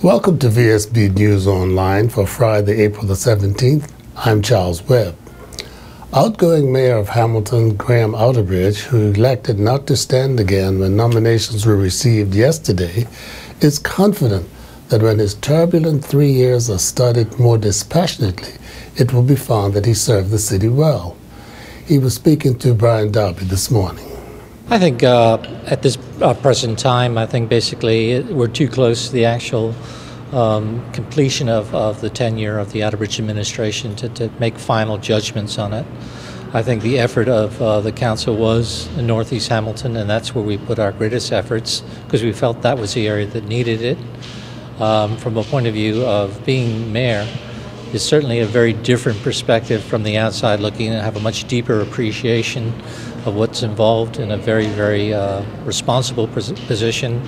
Welcome to Vsb News Online for Friday, April the 17th. I'm Charles Webb. Outgoing Mayor of Hamilton, Graham Outerbridge, who elected not to stand again when nominations were received yesterday, is confident that when his turbulent 3 years are studied more dispassionately, it will be found that he served the city well. He was speaking to Brian Darby this morning. I think at this present time, I think basically we're too close to the actual completion of the tenure of the Outerbridge administration to make final judgments on it. I think the effort of the council was in Northeast Hamilton, and that's where we put our greatest efforts because we felt that was the area that needed it. From a point of view of being mayor, is certainly a very different perspective from the outside looking and have a much deeper appreciation of what's involved in a very, very responsible position.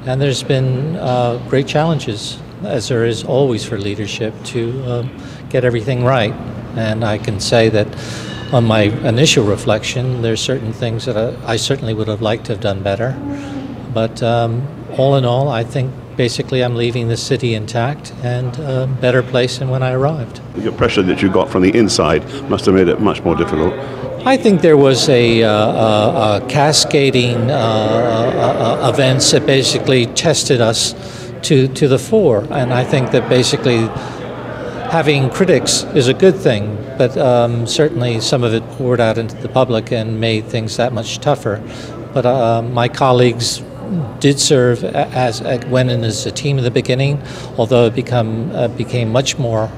And there's been great challenges, as there is always for leadership, to get everything right. And I can say that on my initial reflection, there's certain things that I certainly would have liked to have done better. But all in all, I think basically I'm leaving the city intact and a better place than when I arrived. The pressure that you got from the inside must have made it much more difficult. I think there was a cascading events that basically tested us to the fore, and I think that basically having critics is a good thing, but certainly some of it poured out into the public and made things that much tougher. But my colleagues did serve went in as a team in the beginning, although it became much more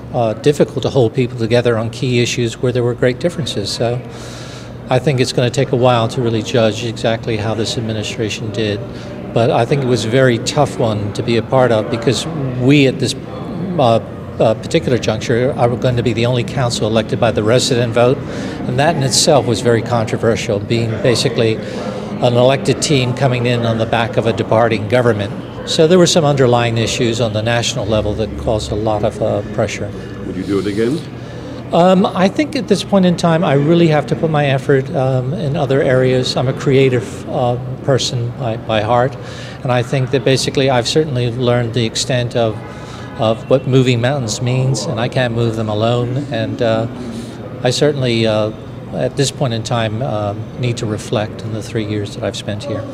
difficult to hold people together on key issues where there were great differences. So I think it's going to take a while to really judge exactly how this administration did. But I think it was a very tough one to be a part of because we at this particular juncture are going to be the only council elected by the resident vote, and that in itself was very controversial, being basically an elected team coming in on the back of a departing government. So there were some underlying issues on the national level that caused a lot of pressure. Would you do it again? I think at this point in time, I really have to put my effort in other areas. I'm a creative person by heart, and I think that basically I've certainly learned the extent of what moving mountains means, and I can't move them alone. And I certainly at this point in time, need to reflect on the 3 years that I've spent here.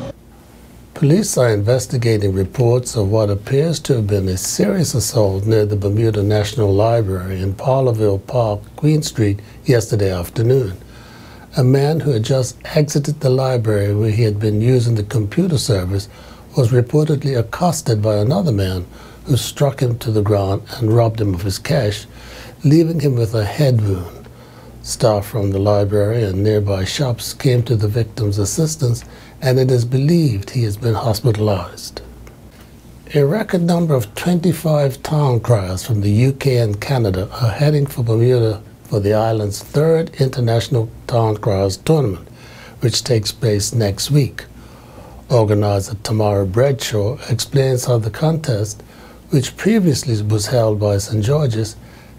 Police are investigating reports of what appears to have been a serious assault near the Bermuda National Library in Parlerville Park, Queen Street, yesterday afternoon. A man who had just exited the library where he had been using the computer service was reportedly accosted by another man who struck him to the ground and robbed him of his cash, leaving him with a head wound. Staff from the library and nearby shops came to the victim's assistance, and it is believed he has been hospitalized. A record number of 25 town criers from the UK and Canada are heading for Bermuda for the island's third International Town Criers Tournament, which takes place next week. Organizer Tamara Bradshaw explains how the contest, which previously was held by St. George's,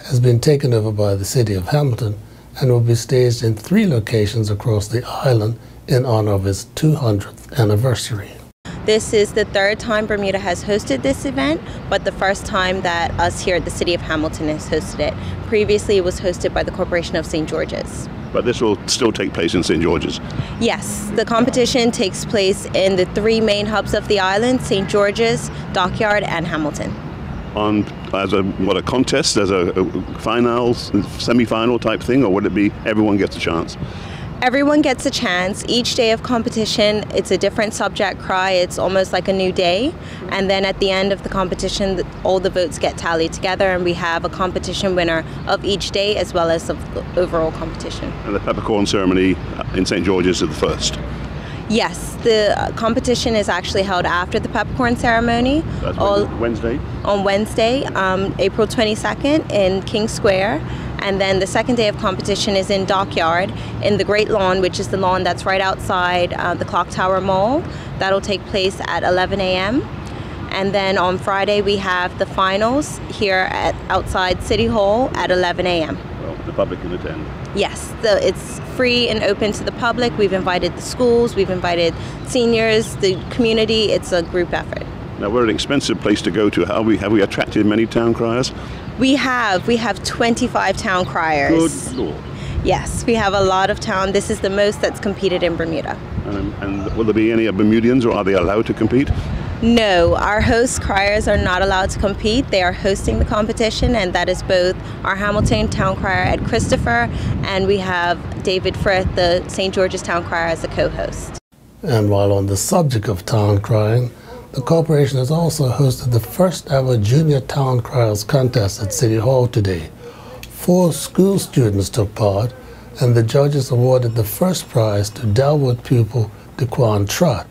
has been taken over by the City of Hamilton and will be staged in 3 locations across the island in honor of its 200th anniversary. This is the 3rd time Bermuda has hosted this event, but the first time that us here at the City of Hamilton has hosted it. Previously it was hosted by the Corporation of St. George's. But this will still take place in St. George's? Yes, the competition takes place in the 3 main hubs of the island, St. George's, Dockyard and Hamilton. As a contest, as a final, semi-final type thing, or would it be everyone gets a chance? Everyone gets a chance. Each day of competition, it's a different subject cry. It's almost like a new day. And then at the end of the competition, all the votes get tallied together, and we have a competition winner of each day as well as of the overall competition. And the peppercorn ceremony in St. George's is the first? Yes, the competition is actually held after the peppercorn ceremony. That's Wednesday? On Wednesday, April 22nd in King Square. And then the second day of competition is in Dockyard in the Great Lawn, which is the lawn that's right outside the Clock Tower Mall. That'll take place at 11 a.m. And then on Friday we have the finals here outside City Hall at 11 a.m. Well, the public can attend. Yes, it's free and open to the public. We've invited the schools, we've invited seniors, the community. It's a group effort. Now, we're an expensive place to go to. Have we attracted many town criers? We have 25 town criers. Good Lord. Yes, we have a lot of town. This is the most that's competed in Bermuda. And will there be any Bermudians, or are they allowed to compete? No, our host criers are not allowed to compete. They are hosting the competition, and that is both our Hamilton town crier, Ed Christopher, and we have David Frith, the St. George's town crier, as a co-host. And while on the subject of town crying, the corporation has also hosted the first ever Junior Town Criers contest at City Hall today. 4 school students took part, and the judges awarded the first prize to Delwood pupil DeQuan Trott.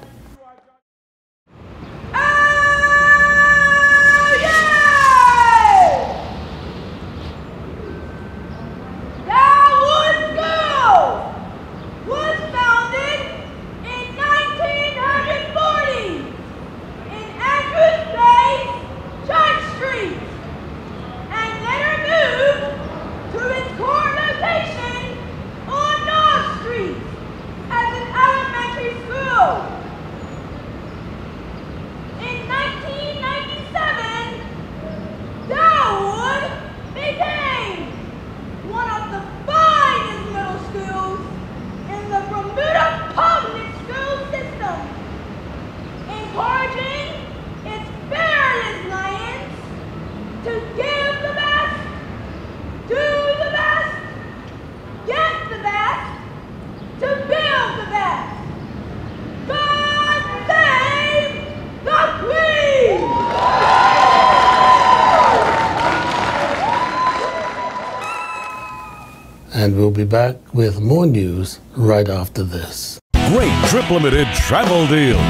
And we'll be back with more news right after this. Great Trip Limited travel deals.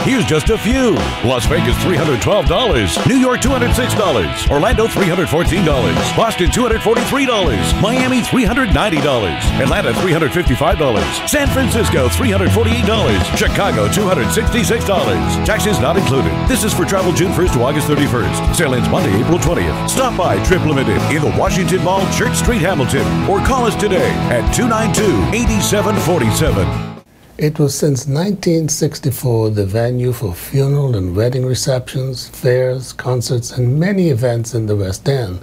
Here's just a few. Las Vegas, $312. New York, $206. Orlando, $314. Boston, $243. Miami, $390. Atlanta, $355. San Francisco, $348. Chicago, $266. Taxes not included. This is for travel June 1st to August 31st. Sale ends Monday, April 20th. Stop by Trip Limited in the Washington Mall, Church Street, Hamilton, or call us today at 292-8747. It was since 1964 the venue for funeral and wedding receptions, fairs, concerts, and many events in the West End.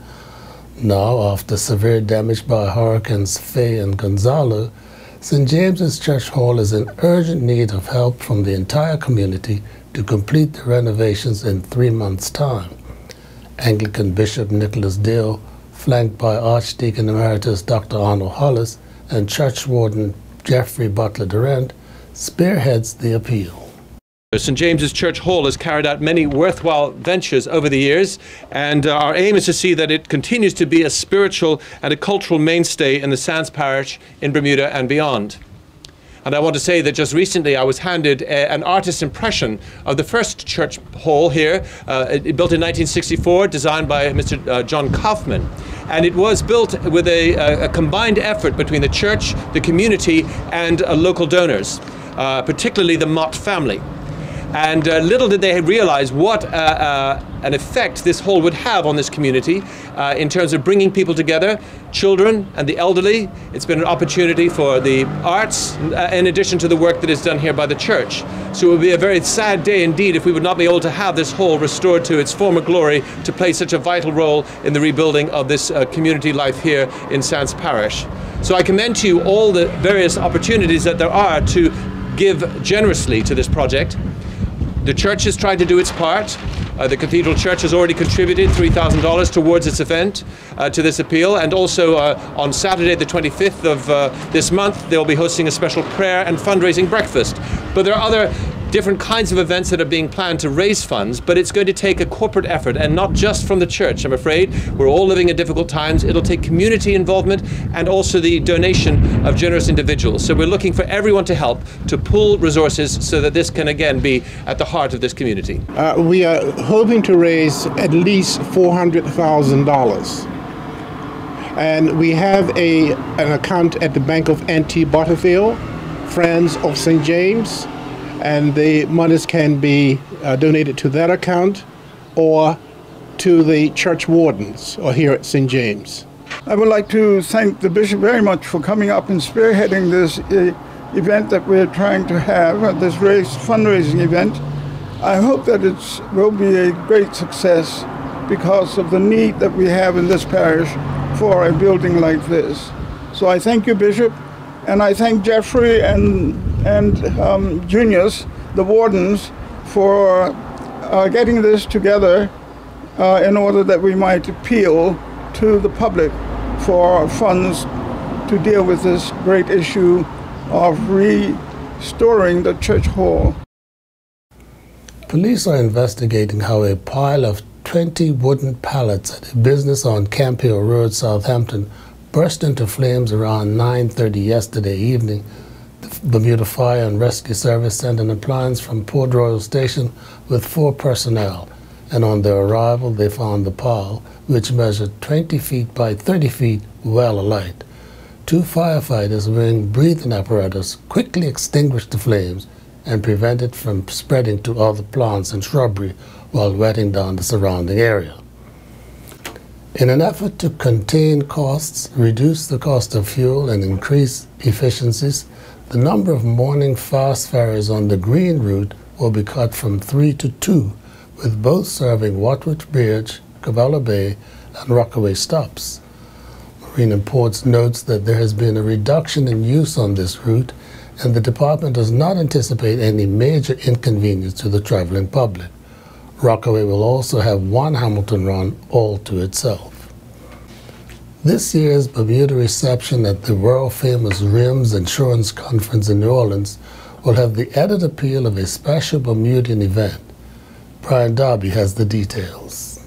Now, after severe damage by Hurricanes Faye and Gonzalo, St. James's Church Hall is in urgent need of help from the entire community to complete the renovations in 3 months' time. Anglican Bishop Nicholas Dale, flanked by Archdeacon Emeritus Dr. Arnold Hollis and Church Warden Jeffrey Butler Durant, spearheads the appeal. St. James's Church Hall has carried out many worthwhile ventures over the years, and our aim is to see that it continues to be a spiritual and a cultural mainstay in the Sands Parish, in Bermuda and beyond. And I want to say that just recently I was handed an artist's impression of the first church hall here, built in 1964, designed by Mr. John Kaufman. And it was built with a combined effort between the church, the community, and local donors, particularly the Mott family. And little did they realize what an effect this hall would have on this community in terms of bringing people together, children and the elderly. It's been an opportunity for the arts, in addition to the work that is done here by the church. So it would be a very sad day indeed if we would not be able to have this hall restored to its former glory, to play such a vital role in the rebuilding of this community life here in Sands Parish. So I commend to you all the various opportunities that there are to give generously to this project. The church has tried to do its part. The Cathedral Church has already contributed $3,000 towards its event, to this appeal, and also on Saturday the 25th of this month they'll be hosting a special prayer and fundraising breakfast. But there are other different kinds of events that are being planned to raise funds, but it's going to take a corporate effort, and not just from the church, I'm afraid. We're all living in difficult times. It'll take community involvement and also the donation of generous individuals. So we're looking for everyone to help, to pool resources so that this can again be at the heart of this community. We are hoping to raise at least $400,000. And we have an account at the Bank of N.T. Butterfield, Friends of St. James, and the monies can be donated to that account or to the church wardens or here at St. James. I would like to thank the Bishop very much for coming up and spearheading this event that we're trying to have, this fundraising event. I hope that it will be a great success because of the need that we have in this parish for a building like this. So I thank you, Bishop, and I thank Jeffrey and Junius, the wardens, for getting this together in order that we might appeal to the public for funds to deal with this great issue of restoring the church hall. Police are investigating how a pile of 20 wooden pallets at a business on Camp Hill Road, Southampton, burst into flames around 9:30 yesterday evening. The Bermuda Fire and Rescue Service sent an appliance from Port Royal Station with 4 personnel, and on their arrival they found the pile, which measured 20 feet by 30 feet, well alight. 2 firefighters wearing breathing apparatus quickly extinguished the flames and prevented from spreading to other plants and shrubbery while wetting down the surrounding area. In an effort to contain costs, reduce the cost of fuel, and increase efficiencies, the number of morning fast ferries on the Green route will be cut from 3 to 2, with both serving Watwood Bridge, Cavallo Bay, and Rockaway stops. Marine and Ports notes that there has been a reduction in use on this route, and the department does not anticipate any major inconvenience to the traveling public. Rockaway will also have one Hamilton run all to itself. This year's Bermuda reception at the world-famous RIMS Insurance Conference in New Orleans will have the added appeal of a special Bermudian event. Brian Darby has the details.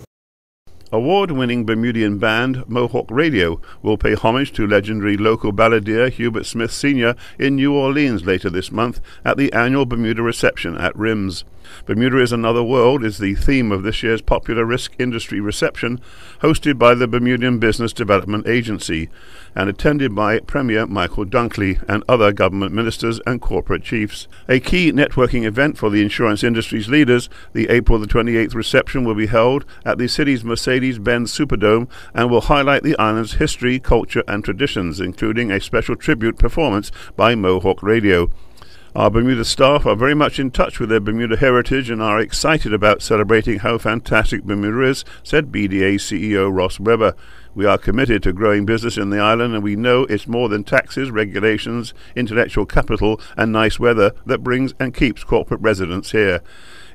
Award-winning Bermudian band Mohawk Radio will pay homage to legendary local balladeer Hubert Smith Sr. in New Orleans later this month at the annual Bermuda reception at RIMS. Bermuda is Another World is the theme of this year's popular risk industry reception, hosted by the Bermudian Business Development Agency and attended by Premier Michael Dunkley and other government ministers and corporate chiefs. A key networking event for the insurance industry's leaders, the April the 28th reception will be held at the city's Mercedes-Benz Superdome and will highlight the island's history, culture and traditions, including a special tribute performance by Mohawk Radio. Our Bermuda staff are very much in touch with their Bermuda heritage and are excited about celebrating how fantastic Bermuda is, said BDA CEO Ross Webber. We are committed to growing business in the island, and we know it's more than taxes, regulations, intellectual capital and nice weather that brings and keeps corporate residents here.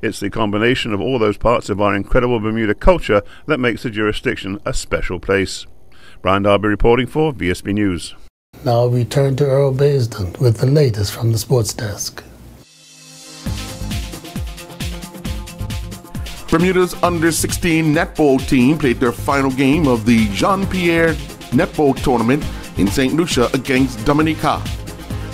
It's the combination of all those parts of our incredible Bermuda culture that makes the jurisdiction a special place. Brian Darby reporting for Vsb News. Now we turn to Earl Baisden with the latest from the sports desk. Bermuda's under-16 netball team played their final game of the Jean-Pierre netball tournament in St. Lucia against Dominica.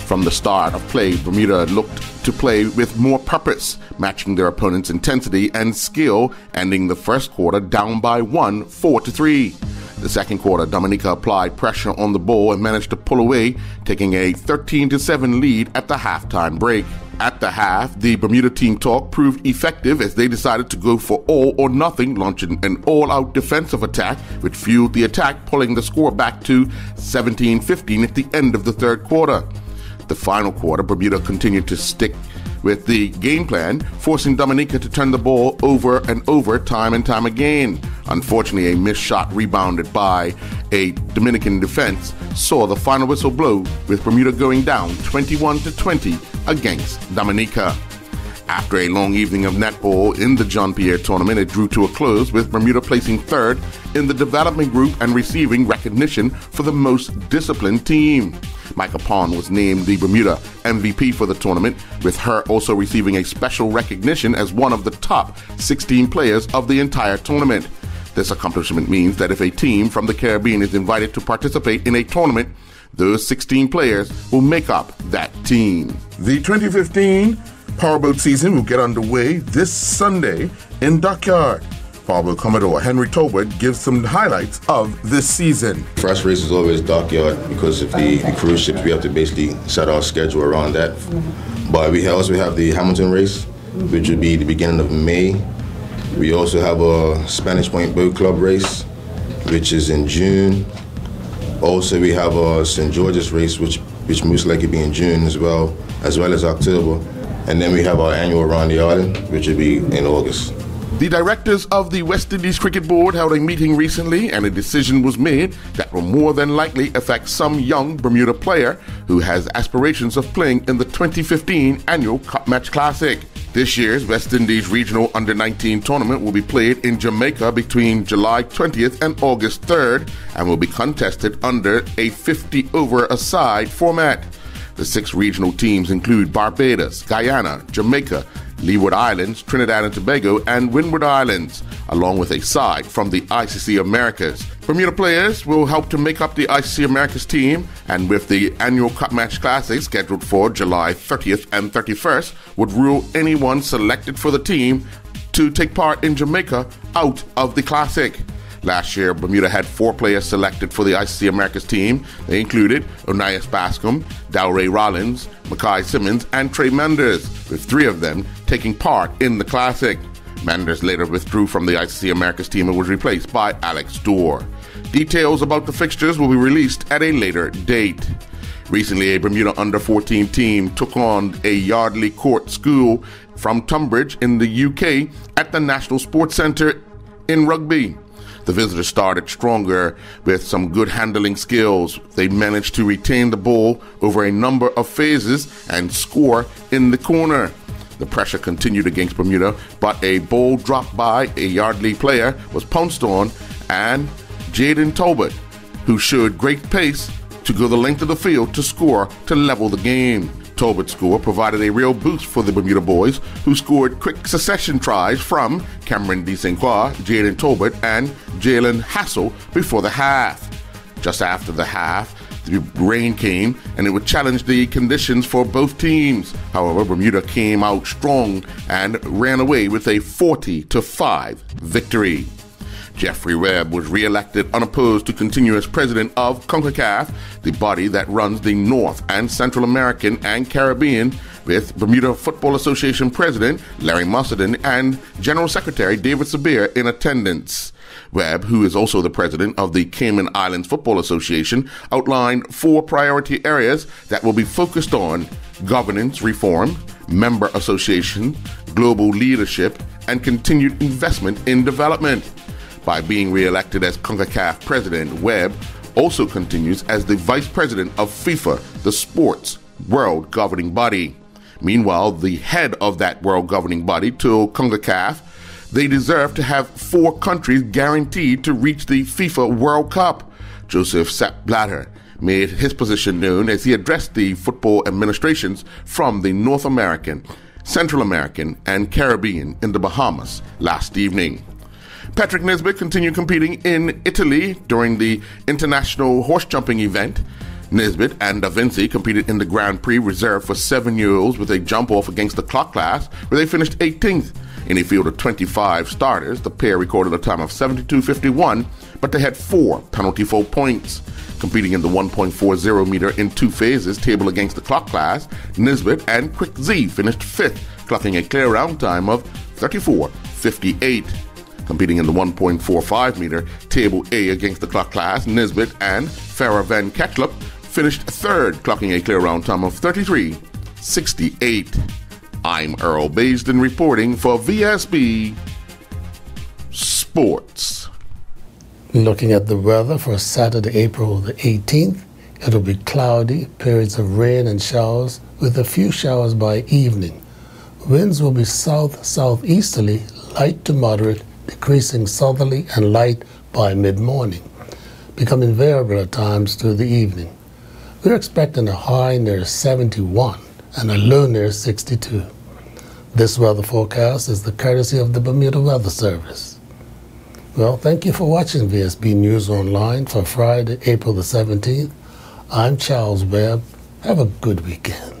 From the start of play, Bermuda looked to play with more purpose, matching their opponent's intensity and skill, ending the first quarter down by 1, 4-3. The second quarter, Dominica applied pressure on the ball and managed to pull away, taking a 13-7 lead at the halftime break. At the half, the Bermuda team talk proved effective as they decided to go for all or nothing, launching an all-out defensive attack, which fueled the attack, pulling the score back to 17-15 at the end of the third quarter. The final quarter, Bermuda continued to stick with the game plan, forcing Dominica to turn the ball over and over time and time again. Unfortunately, a missed shot rebounded by a Dominican defense saw the final whistle blow, with Bermuda going down 21-20 against Dominica. After a long evening of netball in the Jean-Pierre tournament, it drew to a close, with Bermuda placing third in the development group and receiving recognition for the most disciplined team. Micah Pond was named the Bermuda MVP for the tournament, with her also receiving a special recognition as one of the top 16 players of the entire tournament. This accomplishment means that if a team from the Caribbean is invited to participate in a tournament, those 16 players will make up that team. The 2015 powerboat season will get underway this Sunday in Dockyard. Powerboat Commodore Henry Tolbert gives some highlights of this season. First race is always Dockyard because of the cruise ships. We have to basically set our schedule around that. But we also have the Hamilton race, which will be the beginning of May. We also have a Spanish Point Boat Club race, which is in June. Also, we have a St. George's race, which most likely be in June as well as October. And then we have our annual around the island, which will be in August. The directors of the West Indies Cricket Board held a meeting recently, and a decision was made that will more than likely affect some young Bermuda player who has aspirations of playing in the 2015 annual Cup Match Classic. This year's West Indies Regional Under-19 tournament will be played in Jamaica between July 20th and August 3rd and will be contested under a 50-over-a-side format. The 6 regional teams include Barbados, Guyana, Jamaica, Leeward Islands, Trinidad and Tobago, and Windward Islands, along with a side from the ICC Americas. Bermuda players will help to make up the ICC Americas team, and with the annual Cup Match Classic scheduled for July 30th and 31st, would rule anyone selected for the team to take part in Jamaica out of the Classic. Last year, Bermuda had 4 players selected for the ICC Americas team. They included Onias Bascom, Dalray Rollins, Mackay Simmons, and Trey Manders, with 3 of them taking part in the Classic. Manders later withdrew from the ICC Americas team and was replaced by Alex Dorr. Details about the fixtures will be released at a later date. Recently, a Bermuda under-14 team took on a Yardley Court school from Tunbridge in the UK at the National Sports Centre in Rugby. The visitors started stronger with some good handling skills. They managed to retain the ball over a number of phases and score in the corner. The pressure continued against Bermuda, but a ball dropped by a Yardley player was pounced on, and Jaden Talbot, who showed great pace to go the length of the field to score to level the game. Talbot's score provided a real boost for the Bermuda boys, who scored quick succession tries from Cameron De St. Croix, Jaden Talbot, and Jalen Hassel before the half. Just after the half, the rain came, and it would challenge the conditions for both teams. However, Bermuda came out strong and ran away with a 40-5 victory. Jeffrey Webb was re-elected unopposed to continue as president of CONCACAF, the body that runs the North and Central American and Caribbean, with Bermuda Football Association President Larry Musselden and General Secretary David Sabir in attendance. Webb, who is also the president of the Cayman Islands Football Association, outlined 4 priority areas that will be focused on: governance reform, member association, global leadership, and continued investment in development. By being re-elected as CONCACAF president, Webb also continues as the vice president of FIFA, the sports world governing body. Meanwhile, the head of that world governing body told CONCACAF they deserve to have 4 countries guaranteed to reach the FIFA World Cup. Joseph Sepp Blatter made his position known as he addressed the football administrations from the North American, Central American, and Caribbean in the Bahamas last evening. Patrick Nisbet continued competing in Italy during the international horse jumping event. Nisbet and Da Vinci competed in the Grand Prix reserved for 7-year-olds with a jump-off against the clock class, where they finished 18th. In a field of 25 starters, the pair recorded a time of 72.51, but they had 4 penalty foul points. Competing in the 1.40 meter in 2 phases table against the clock class, Nisbet and Quick Z finished 5th, clocking a clear round time of 34.58. Competing in the 1.45 meter table A against the clock class, Nisbet and Farah Van Ketlup finished 3rd, clocking a clear round time of 33.68. I'm Earl Baisden reporting for VSB Sports. Looking at the weather for Saturday, April the 18th, it'll be cloudy, periods of rain and showers, with a few showers by evening. Winds will be south-southeasterly, light to moderate, decreasing southerly and light by mid-morning, becoming variable at times through the evening. We're expecting a high near 71 and a low near 62. This weather forecast is the courtesy of the Bermuda Weather Service. Well, thank you for watching Vsb News Online for Friday, April the 17th. I'm Charles Webb. Have a good weekend.